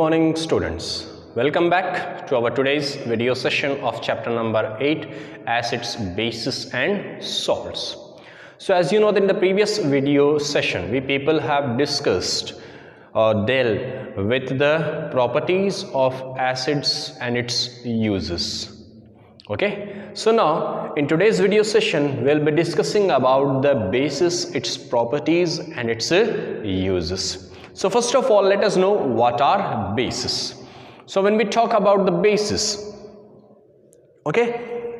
morning students. Welcome back to our today's video session of chapter number 8, acids, bases and salts. So as you know, in the previous video session we people have discussed or dealt with the properties of acids and its uses. Okay, so now in today's video session we'll be discussing about the bases, its properties and its uses. So first of all, let us know what are bases. So when we talk about the bases, okay,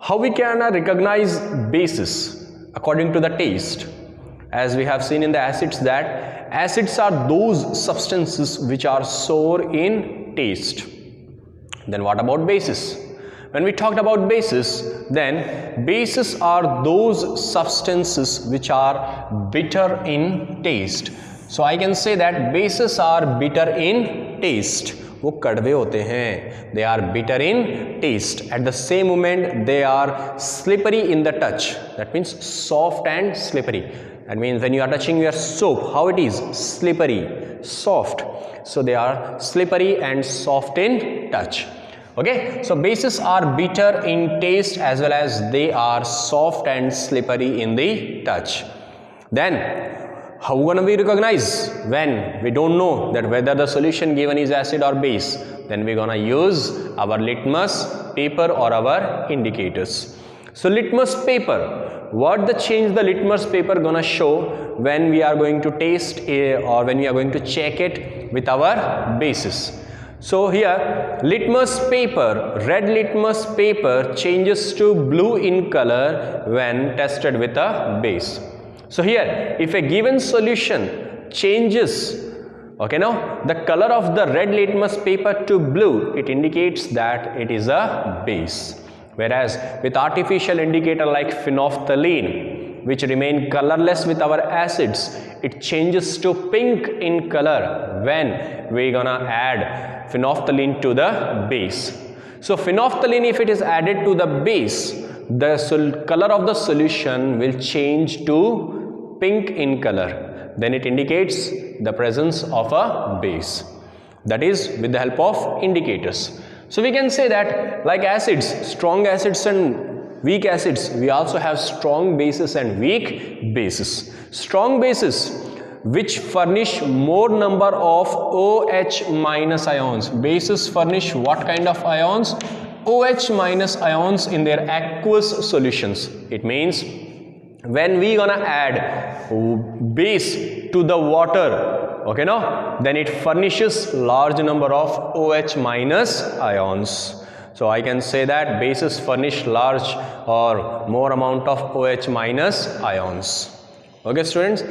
how we can recognize bases according to the taste. As we have seen in the acids that acids are those substances which are sour in taste. Then what about bases? When we talked about bases, then bases are those substances which are bitter in taste. So I can say that bases are bitter in taste. वो कड़वे होते हैं. They are bitter in taste. At the same moment, they are slippery in the touch. That means soft and slippery. That means when you are touching your soap, how it is? Slippery, soft. So they are slippery and soft in touch. Okay, so bases are bitter in taste as well as they are soft and slippery in the touch. Then how gonna we recognize when we don't know that whether the solution given is acid or base? Then we're gonna use our litmus paper or our indicators. So litmus paper, what the change the litmus paper gonna show when we are going to taste or when we are going to check it with our bases? So here litmus paper, red litmus paper changes to blue in color when tested with a base. So here if a given solution changes, okay, now the color of the red litmus paper to blue, it indicates that it is a base. Whereas with artificial indicator like phenolphthalein, which remain colorless with our acids, it changes to pink in color when we're gonna add phenolphthalein to the base. So phenolphthalein, if it is added to the base, the color of the solution will change to pink in color. Then it indicates the presence of a base. That is with the help of indicators. So we can say that like acids, strong acids and weak acids, we also have strong bases and weak bases. Strong bases which furnish more number of OH minus ions. Bases furnish what kind of ions? OH minus ions in their aqueous solutions. It means when we gonna add base to the water, okay, no, then it furnishes large number of OH minus ions. So I can say that bases furnish large or more amount of OH minus ions. Okay students,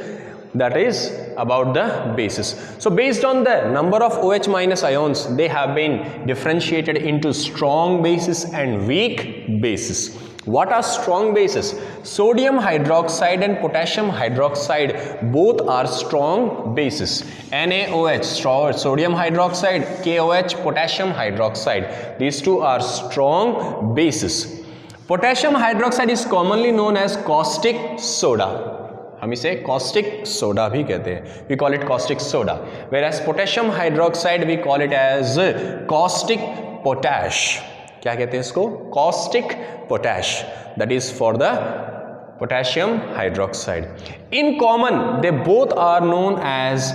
that is about the bases. So based on the number of OH minus ions, they have been differentiated into strong bases and weak bases. What are strong bases? Sodium hydroxide and potassium hydroxide both are strong bases. NaOH, sodium hydroxide, KOH, potassium hydroxide. These two are strong bases. Potassium hydroxide is commonly known as caustic soda. हम इसे caustic soda भी कहते हैं. We call it caustic soda. Whereas potassium hydroxide we call it as caustic potash. क्या कहते हैं इसको? Caustic potash. That is for the potassium hydroxide. In common, they both are known as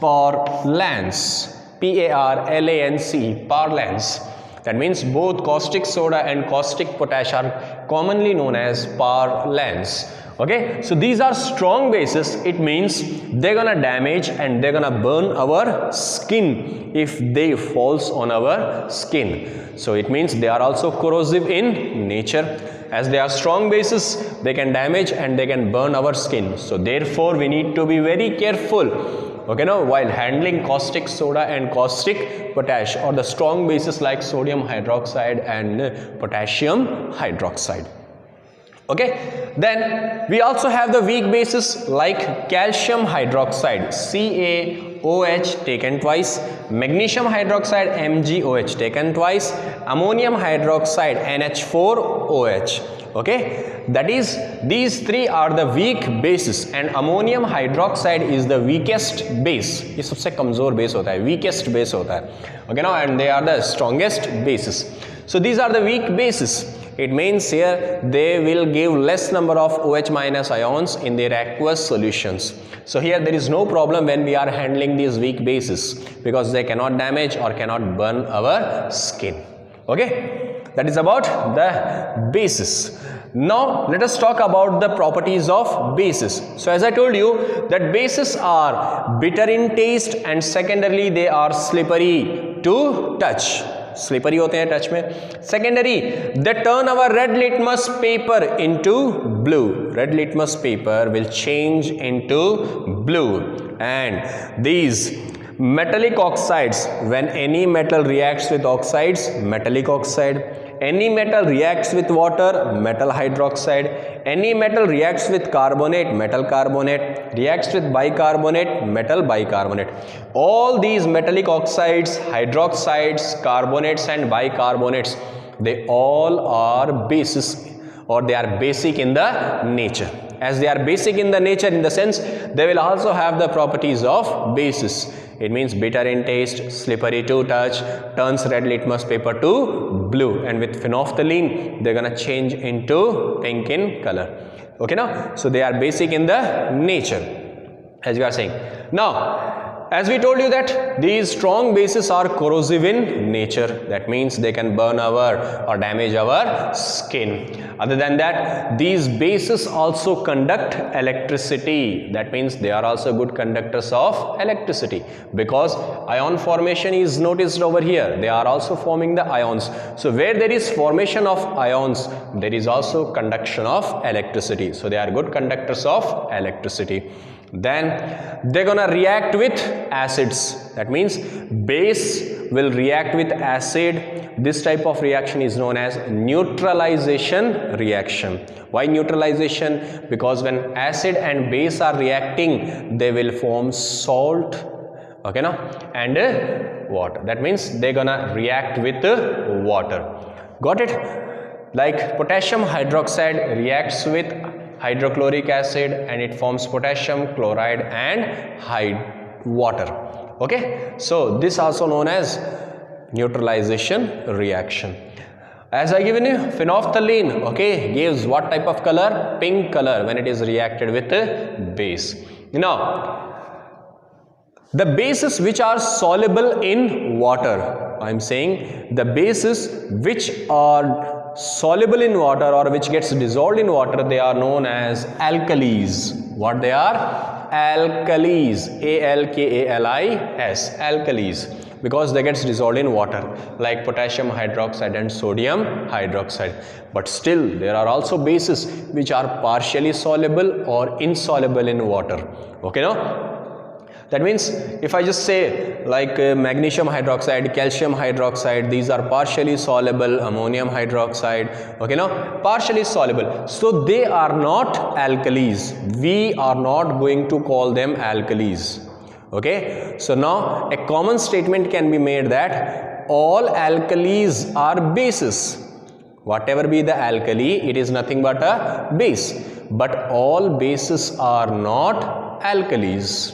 parlance. P-A-R-L-A-N-C, parlance. That means both caustic soda and caustic potash are commonly known as parlance. Okay, so these are strong bases. It means they're gonna damage and they're gonna burn our skin if they falls on our skin. So it means they are also corrosive in nature. As they are strong bases, they can damage and they can burn our skin. So therefore we need to be very careful, okay, now while handling caustic soda and caustic potash or the strong bases like sodium hydroxide and potassium hydroxide. Okay, then we also have the weak bases like calcium hydroxide, CaO OH taken twice, magnesium hydroxide MgOH taken twice, ammonium hydroxide NH4OH. Okay, that is, these three are the weak bases and ammonium hydroxide is the weakest base. ये सबसे कमजोर base होता है, weakest base होता है. Okay, now, and they are the strongest bases. So these are the weak bases. It means here they will give less number of OH minus ions in their aqueous solutions. So here there is no problem when we are handling these weak bases because they cannot damage or cannot burn our skin. Okay, that is about the bases. Now let us talk about the properties of bases. So as I told you that bases are bitter in taste and secondarily they are slippery to touch. Slippery होते हैं touch में. Secondary, they turn our red litmus paper into blue. Red litmus paper will change into blue. And these metallic oxides, when any metal reacts with oxides, metallic oxide. Any metal reacts with water, metal hydroxide. Any metal reacts with carbonate, metal carbonate. Reacts with bicarbonate, metal bicarbonate. All these metallic oxides, hydroxides, carbonates and bicarbonates, they all are bases or they are basic in the nature. As they are basic in the nature, in the sense they will also have the properties of bases. It means bitter in taste, slippery to touch, turns red litmus paper to blue, and with phenolphthalein they're gonna change into pink in color. Okay, now, so they are basic in the nature, as we are saying. Now, as we told you that these strong bases are corrosive in nature. That means they can burn our or damage our skin. Other than that, these bases also conduct electricity. That means they are also good conductors of electricity because ion formation is noticed over here. They are also forming the ions. So where there is formation of ions, there is also conduction of electricity. So they are good conductors of electricity. Then they're gonna react with acids. That means base will react with acid. This type of reaction is known as neutralization reaction. Why neutralization? Because when acid and base are reacting, they will form salt, okay, no, and water. That means they're gonna react with water. Got it? Like potassium hydroxide reacts with hydrochloric acid and it forms potassium chloride and water. Okay, so this also known as neutralization reaction. As I given you, phenolphthalein, okay, gives what type of color? Pink color when it is reacted with a base. Now, the bases which are soluble in water, I am saying the bases which are soluble in water or which gets dissolved in water, they are known as alkalis. What they are? Alkalis. A-L-K-A-L-I-S. Alkalis. Because they gets dissolved in water like potassium hydroxide and sodium hydroxide. But still there are also bases which are partially soluble or insoluble in water. Okay, no? That means if I just say like magnesium hydroxide, calcium hydroxide, these are partially soluble, ammonium hydroxide, okay, no, partially soluble. So they are not alkalis. We are not going to call them alkalis. Okay, so now a common statement can be made that all alkalis are bases. Whatever be the alkali, it is nothing but a base. But all bases are not alkalis.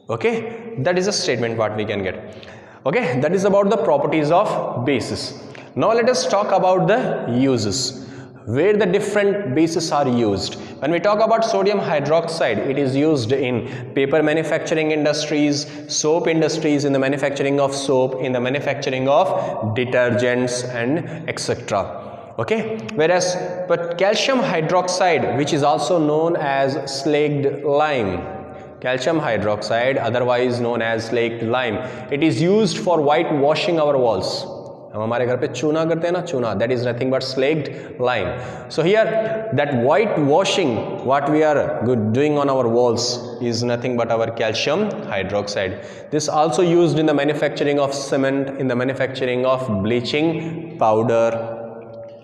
Okay, that is a statement what we can get. Okay, that is about the properties of bases. Now let us talk about the uses, where the different bases are used. When we talk about sodium hydroxide, it is used in paper manufacturing industries, soap industries, in the manufacturing of soap, in the manufacturing of detergents and etc. Okay, whereas but calcium hydroxide, which is also known as slaked lime, calcium hydroxide, otherwise known as slaked lime, it is used for whitewashing our walls. हम हमारे घर पे चूना करते हैं ना, चूना, that is nothing but slaked lime. So here that whitewashing what we are doing on our walls is nothing but our calcium hydroxide. This also used in the manufacturing of cement, in the manufacturing of bleaching powder.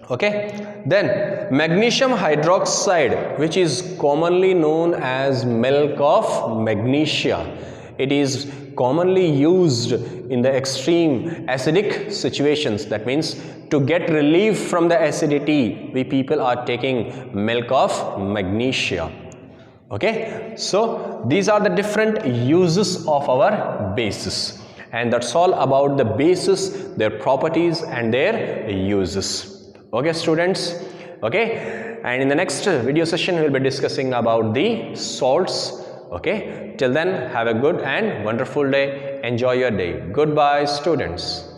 Okay, then magnesium hydroxide, which is commonly known as milk of magnesia, it is commonly used in the extreme acidic situations. That means to get relief from the acidity, we people are taking milk of magnesia. Okay, so these are the different uses of our bases, and that's all about the bases, their properties and their uses. Okay students, okay, and in the next video session we will be discussing about the salts. Okay, till then have a good and wonderful day. Enjoy your day. Goodbye students.